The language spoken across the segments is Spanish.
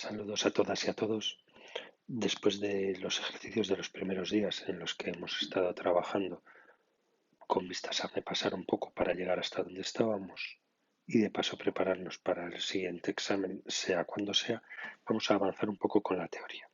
Saludos a todas y a todos. Después de los ejercicios de los primeros días en los que hemos estado trabajando con vistas a repasar un poco para llegar hasta donde estábamos y de paso prepararnos para el siguiente examen, sea cuando sea, vamos a avanzar un poco con la teoría.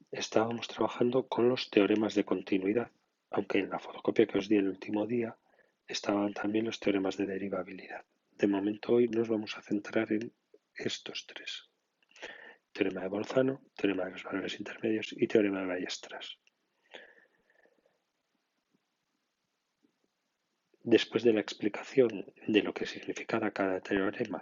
Estábamos trabajando con los teoremas de continuidad, aunque en la fotocopia que os di el último día estaban también los teoremas de derivabilidad. De momento hoy nos vamos a centrar en estos tres. Teorema de Bolzano, teorema de los valores intermedios y teorema de Weierstrass. Después de la explicación de lo que significaba cada teorema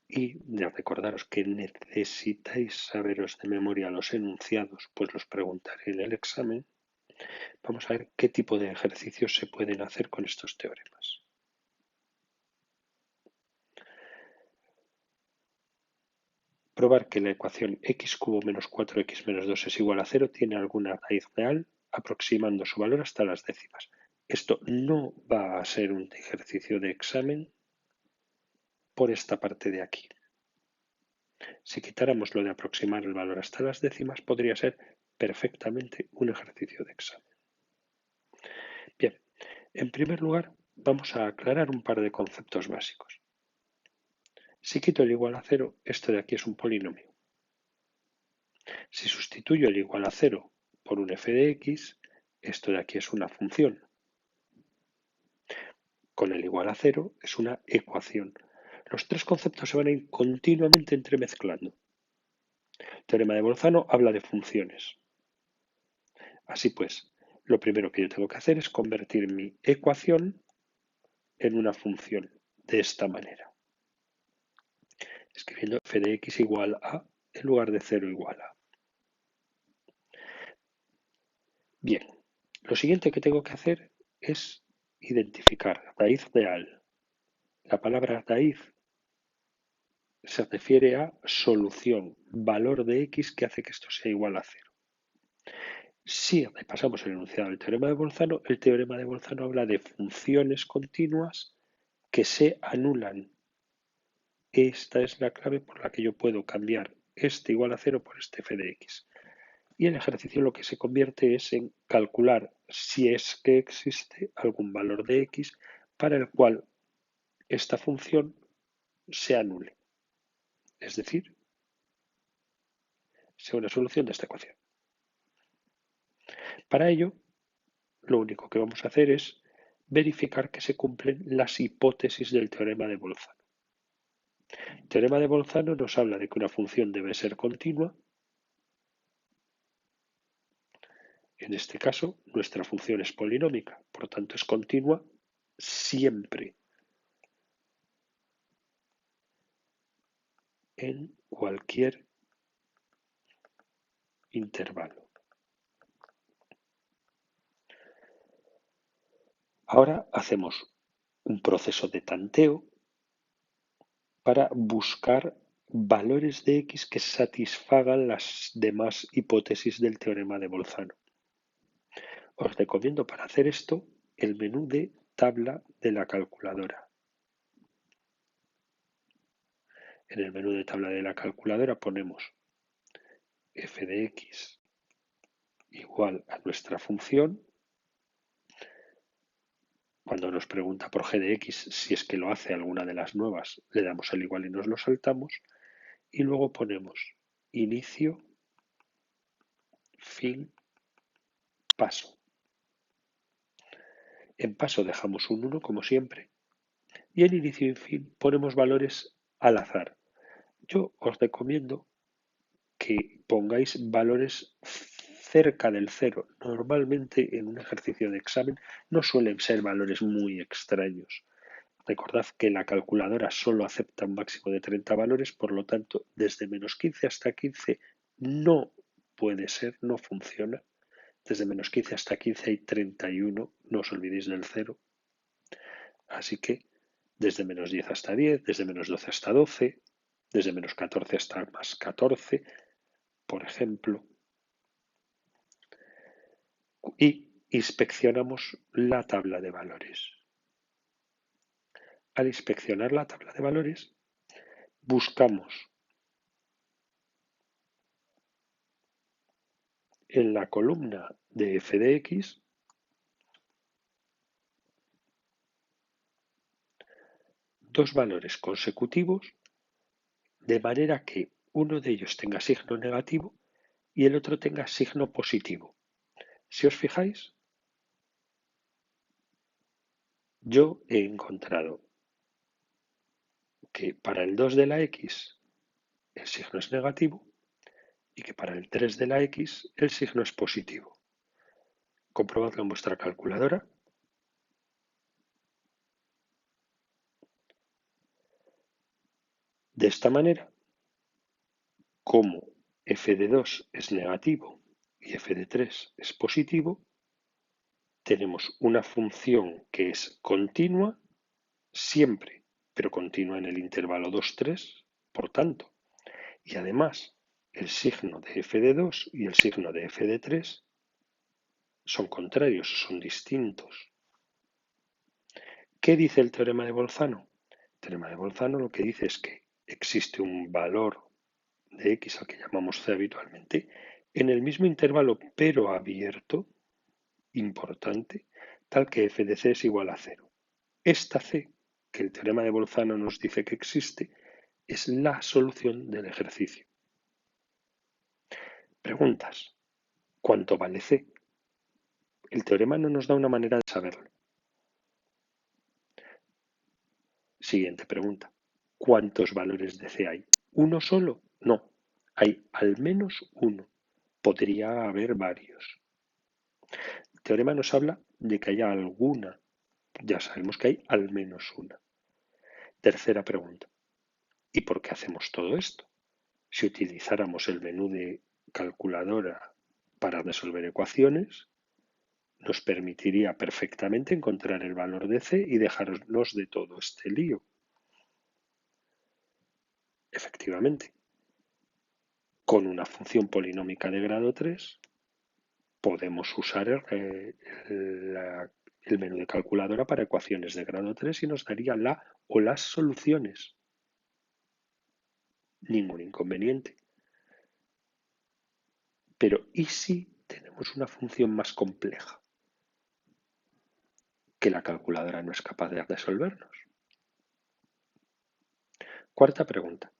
y de recordaros que necesitáis saberos de memoria los enunciados, pues los preguntaré en el examen, vamos a ver qué tipo de ejercicios se pueden hacer con estos teoremas. Probar que la ecuación x cubo menos 4x menos 2 es igual a 0 tiene alguna raíz real aproximando su valor hasta las décimas. Esto no va a ser un ejercicio de examen por esta parte de aquí. Si quitáramos lo de aproximar el valor hasta las décimas, podría ser perfectamente un ejercicio de examen. Bien, en primer lugar, vamos a aclarar un par de conceptos básicos. Si quito el igual a 0, esto de aquí es un polinomio. Si sustituyo el igual a 0 por un f de x, esto de aquí es una función. Con el igual a 0 es una ecuación. Los tres conceptos se van a ir continuamente entremezclando. El teorema de Bolzano habla de funciones. Así pues, lo primero que yo tengo que hacer es convertir mi ecuación en una función de esta manera, escribiendo f de x igual a en lugar de 0 igual a. Bien, lo siguiente que tengo que hacer es identificar raíz real. La palabra raíz se refiere a solución, valor de x que hace que esto sea igual a 0. Si repasamos el enunciado del teorema de Bolzano, el teorema de Bolzano habla de funciones continuas que se anulan. Esta es la clave por la que yo puedo cambiar este igual a 0 por este f de x. Y el ejercicio lo que se convierte es en calcular si es que existe algún valor de x para el cual esta función se anule. Es decir, sea una solución de esta ecuación. Para ello, lo único que vamos a hacer es verificar que se cumplen las hipótesis del teorema de Bolzano. El teorema de Bolzano nos habla de que una función debe ser continua. En este caso, nuestra función es polinómica, por lo tanto es continua siempre en cualquier intervalo. Ahora hacemos un proceso de tanteo para buscar valores de x que satisfagan las demás hipótesis del teorema de Bolzano. Os recomiendo para hacer esto el menú de tabla de la calculadora. En el menú de tabla de la calculadora ponemos f de x igual a nuestra función. Cuando nos pregunta por g de x, si es que lo hace alguna de las nuevas, le damos el igual y nos lo saltamos. Y luego ponemos inicio, fin, paso. En paso dejamos un 1 como siempre. Y en inicio y fin ponemos valores al azar. Yo os recomiendo que pongáis valores cerca del 0. Normalmente en un ejercicio de examen no suelen ser valores muy extraños. Recordad que la calculadora solo acepta un máximo de 30 valores, por lo tanto, desde menos 15 hasta 15 no puede ser, no funciona. Desde menos 15 hasta 15 hay 31, no os olvidéis del 0. Así que desde menos 10 hasta 10, desde menos 12 hasta 12, desde menos 14 hasta más 14, por ejemplo. Y inspeccionamos la tabla de valores. Al inspeccionar la tabla de valores, buscamos en la columna de f de x dos valores consecutivos de manera que uno de ellos tenga signo negativo y el otro tenga signo positivo. Si os fijáis, yo he encontrado que para el 2 de la x el signo es negativo y que para el 3 de la x el signo es positivo. Comprobadlo en vuestra calculadora. De esta manera, como f de 2 es negativo y f de 3 es positivo, tenemos una función que es continua siempre, pero continua en el intervalo 2, 3, por tanto. Y además, el signo de f de 2 y el signo de f de 3 son contrarios, son distintos. ¿Qué dice el teorema de Bolzano? El teorema de Bolzano lo que dice es que existe un valor de x al que llamamos c habitualmente en el mismo intervalo pero abierto, importante, tal que f de c es igual a 0. Esta c, que el teorema de Bolzano nos dice que existe, es la solución del ejercicio. Preguntas. ¿Cuánto vale c? El teorema no nos da una manera de saberlo. Siguiente pregunta. ¿Cuántos valores de c hay? ¿Uno solo? No. Hay al menos uno. Podría haber varios. El teorema nos habla de que haya alguna. Ya sabemos que hay al menos una. Tercera pregunta. ¿Y por qué hacemos todo esto? Si utilizáramos el menú de calculadora para resolver ecuaciones, nos permitiría perfectamente encontrar el valor de c y dejarnos de todo este lío. Efectivamente, con una función polinómica de grado 3 podemos usar el menú de calculadora para ecuaciones de grado 3 y nos daría la o las soluciones. Ningún inconveniente. Pero ¿y si tenemos una función más compleja que la calculadora no es capaz de resolvernos? Cuarta pregunta.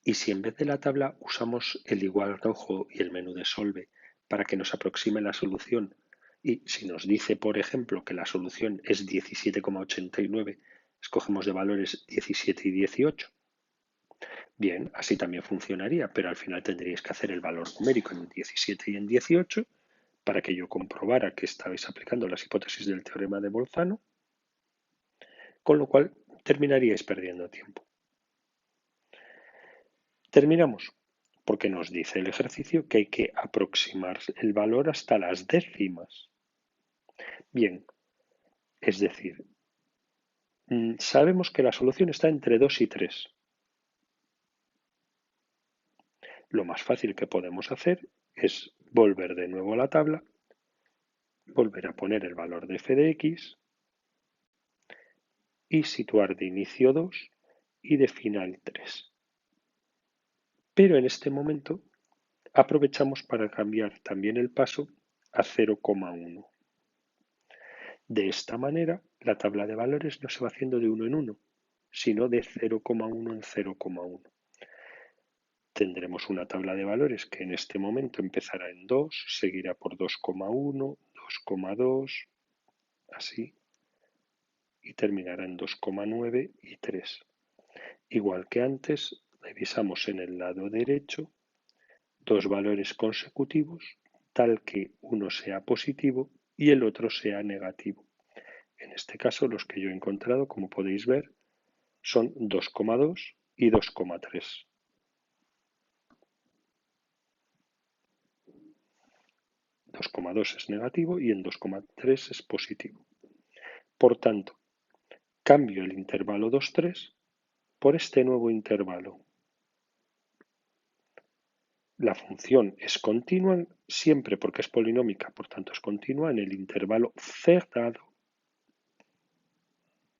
¿Y si en vez de la tabla usamos el igual rojo y el menú de Solve para que nos aproxime la solución? Y si nos dice, por ejemplo, que la solución es 17,89, escogemos de valores 17 y 18. Bien, así también funcionaría, pero al final tendríais que hacer el valor numérico en 17 y en 18 para que yo comprobara que estabais aplicando las hipótesis del teorema de Bolzano, con lo cual terminaríais perdiendo tiempo. Terminamos, porque nos dice el ejercicio que hay que aproximar el valor hasta las décimas. Bien, es decir, sabemos que la solución está entre 2 y 3. Lo más fácil que podemos hacer es volver de nuevo a la tabla, volver a poner el valor de f de x y situar de inicio 2 y de final 3. Pero en este momento aprovechamos para cambiar también el paso a 0,1. De esta manera, la tabla de valores no se va haciendo de 1 en 1, sino de 0,1 en 0,1. Tendremos una tabla de valores que en este momento empezará en 2, seguirá por 2,1, 2,2, así, y terminará en 2,9 y 3. Igual que antes, revisamos en el lado derecho dos valores consecutivos, tal que uno sea positivo y el otro sea negativo. En este caso, los que yo he encontrado, como podéis ver, son 2,2 y 2,3. 2,2 es negativo y en 2,3 es positivo. Por tanto, cambio el intervalo 2, 3 por este nuevo intervalo. La función es continua siempre porque es polinómica, por tanto es continua en el intervalo cerrado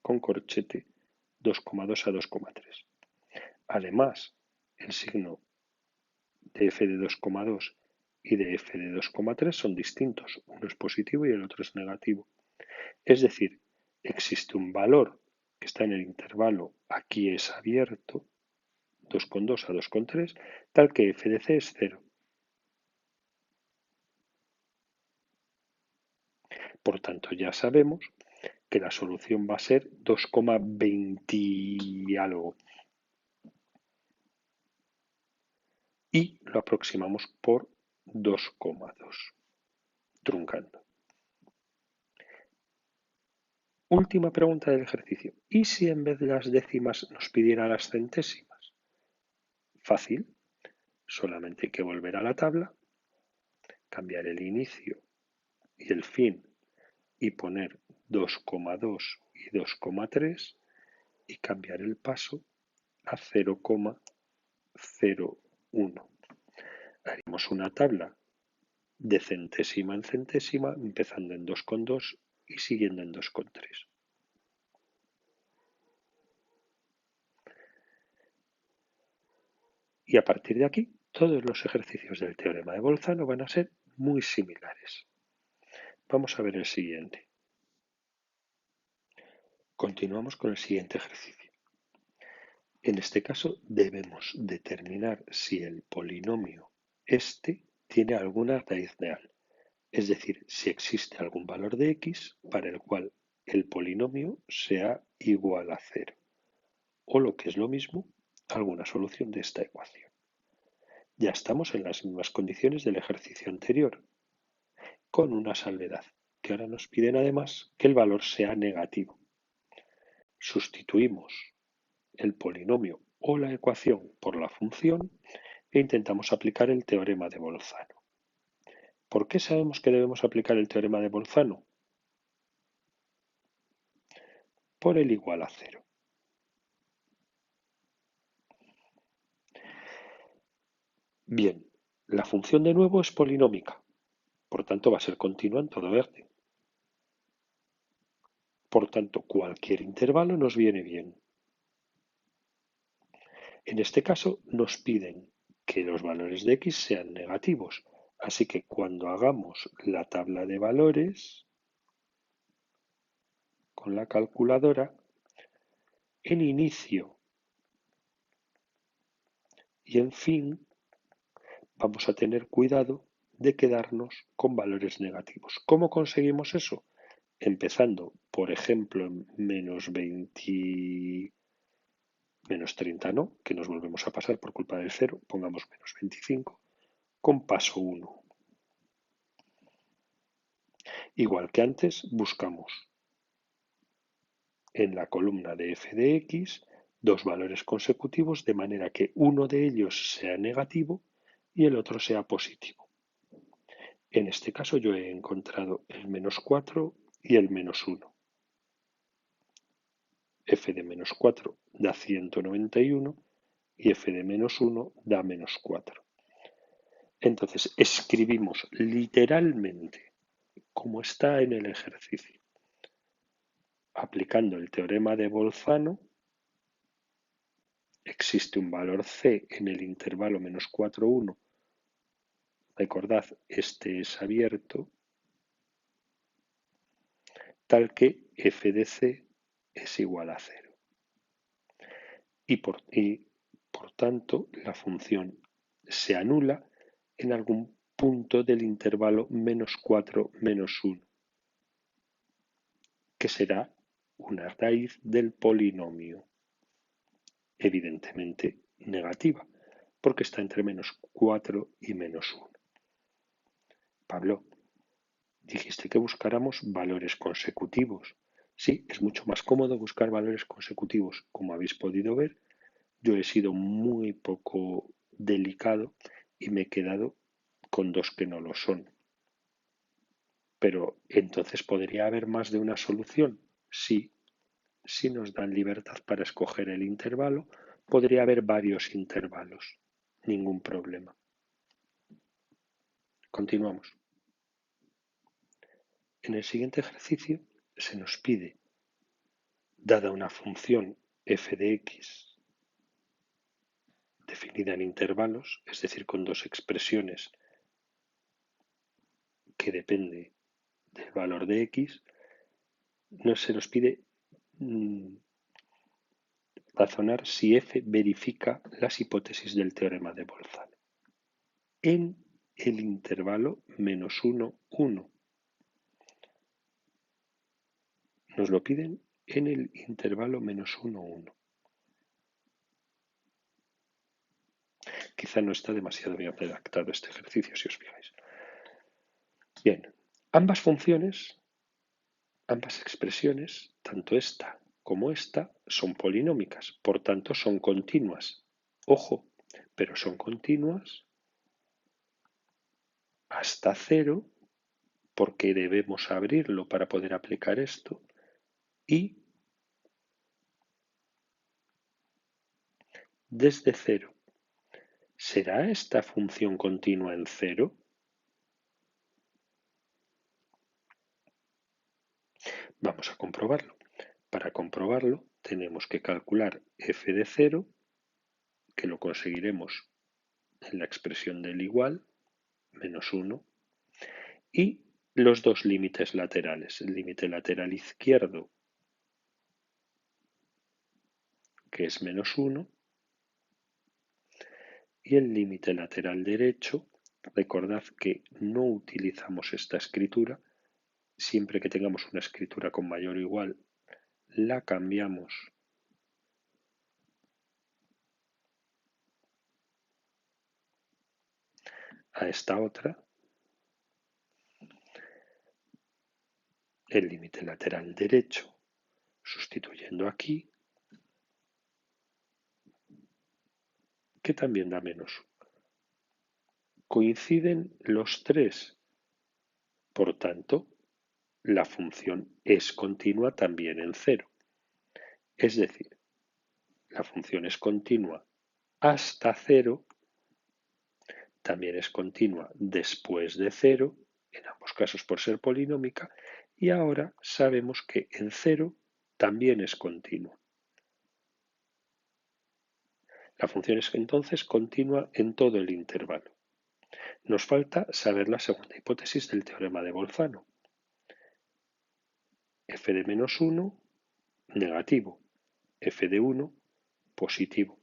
con corchete 2,2 a 2,3. Además, el signo de f de 2,2 y de f de 2,3 son distintos. Uno es positivo y el otro es negativo. Es decir, existe un valor que está en el intervalo, aquí es abierto, 2,2 a 2,3, tal que f de c es 0. Por tanto, ya sabemos que la solución va a ser 2,20 y algo. Y lo aproximamos por 2,2, truncando. Última pregunta del ejercicio. ¿Y si en vez de las décimas nos pidiera las centésimas? Fácil. Solamente hay que volver a la tabla, cambiar el inicio y el fin y poner 2,2 y 2,3 y cambiar el paso a 0,01. Haremos una tabla de centésima en centésima, empezando en 2,2 y siguiendo en 2,3. Y a partir de aquí, todos los ejercicios del teorema de Bolzano van a ser muy similares. Vamos a ver el siguiente. Continuamos con el siguiente ejercicio. En este caso debemos determinar si el polinomio este tiene alguna raíz real, es decir, si existe algún valor de x para el cual el polinomio sea igual a 0, o lo que es lo mismo, alguna solución de esta ecuación. Ya estamos en las mismas condiciones del ejercicio anterior, con una salvedad, que ahora nos piden además que el valor sea negativo. Sustituimos el polinomio o la ecuación por la función e intentamos aplicar el teorema de Bolzano. ¿Por qué sabemos que debemos aplicar el teorema de Bolzano? Por el igual a 0. Bien, la función de nuevo es polinómica, por tanto va a ser continua en todo orden. Por tanto, cualquier intervalo nos viene bien. En este caso nos piden que los valores de x sean negativos, así que cuando hagamos la tabla de valores con la calculadora, en inicio y en fin vamos a tener cuidado de quedarnos con valores negativos. ¿Cómo conseguimos eso? Empezando, por ejemplo, en menos 20, menos 30 no, que nos volvemos a pasar por culpa del 0, pongamos menos 25, con paso 1. Igual que antes, buscamos en la columna de f de x dos valores consecutivos de manera que uno de ellos sea negativo y el otro sea positivo. En este caso yo he encontrado el menos 4 y el menos 1. F de menos 4 da 191 y f de menos 1 da menos 4. Entonces escribimos literalmente como está en el ejercicio. Aplicando el teorema de Bolzano, existe un valor c en el intervalo menos 4, 1. Recordad, este es abierto, tal que f de c es igual a 0. Y por tanto, la función se anula en algún punto del intervalo menos 4, menos 1, que será una raíz del polinomio, evidentemente negativa, porque está entre menos 4 y menos 1. Pablo, dijiste que buscáramos valores consecutivos. Sí, es mucho más cómodo buscar valores consecutivos. Como habéis podido ver, yo he sido muy poco delicado y me he quedado con dos que no lo son. Pero entonces podría haber más de una solución. Sí, si nos dan libertad para escoger el intervalo, podría haber varios intervalos. Ningún problema. Continuamos. En el siguiente ejercicio se nos pide, dada una función f de x definida en intervalos, es decir, con dos expresiones que depende del valor de x, no se nos pide razonar si f verifica las hipótesis del teorema de Bolzano en el intervalo -1, 1. Nos lo piden en el intervalo -1, 1. Quizá no está demasiado bien redactado este ejercicio, si os fijáis. Bien, ambas funciones, ambas expresiones, tanto esta como esta, son polinómicas, por tanto son continuas. Ojo, pero son continuas hasta 0, porque debemos abrirlo para poder aplicar esto, y desde 0. ¿Será esta función continua en 0? Vamos a comprobarlo. Para comprobarlo tenemos que calcular f de 0, que lo conseguiremos en la expresión del igual, -1, y los dos límites laterales. El límite lateral izquierdo, que es -1, y el límite lateral derecho. Recordad que no utilizamos esta escritura. Siempre que tengamos una escritura con mayor o igual, la cambiamos a esta otra. El límite lateral derecho, sustituyendo aquí, que también da -1. Coinciden los tres, por tanto, la función es continua también en 0. Es decir, la función es continua hasta 0, también es continua después de 0, en ambos casos por ser polinómica, y ahora sabemos que en 0 también es continua. La función es entonces continua en todo el intervalo. Nos falta saber la segunda hipótesis del teorema de Bolzano. F de -1, negativo. F de 1, positivo.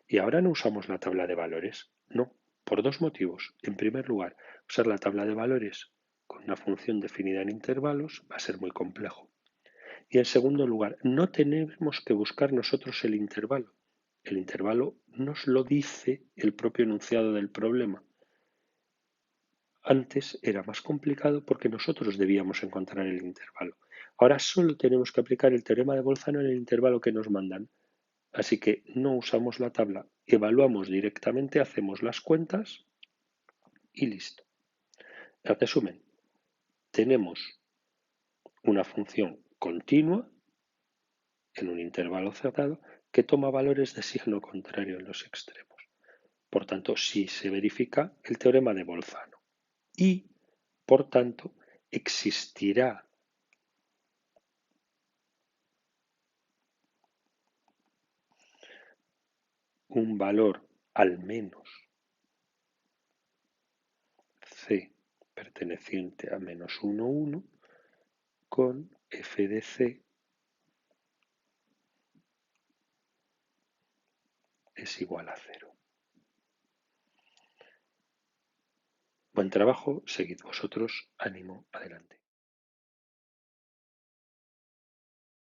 Y ahora no usamos la tabla de valores. No, por dos motivos. En primer lugar, usar la tabla de valores con una función definida en intervalos va a ser muy complejo. Y en segundo lugar, no tenemos que buscar nosotros el intervalo. El intervalo nos lo dice el propio enunciado del problema. Antes era más complicado porque nosotros debíamos encontrar el intervalo. Ahora solo tenemos que aplicar el teorema de Bolzano en el intervalo que nos mandan. Así que no usamos la tabla, evaluamos directamente, hacemos las cuentas y listo. En resumen, tenemos una función continua en un intervalo cerrado que toma valores de signo contrario en los extremos. Por tanto, sí se verifica el teorema de Bolzano y, por tanto, existirá un valor al menos c perteneciente a -1, 1 con f de c es igual a 0. Buen trabajo, seguid vosotros, ánimo, adelante.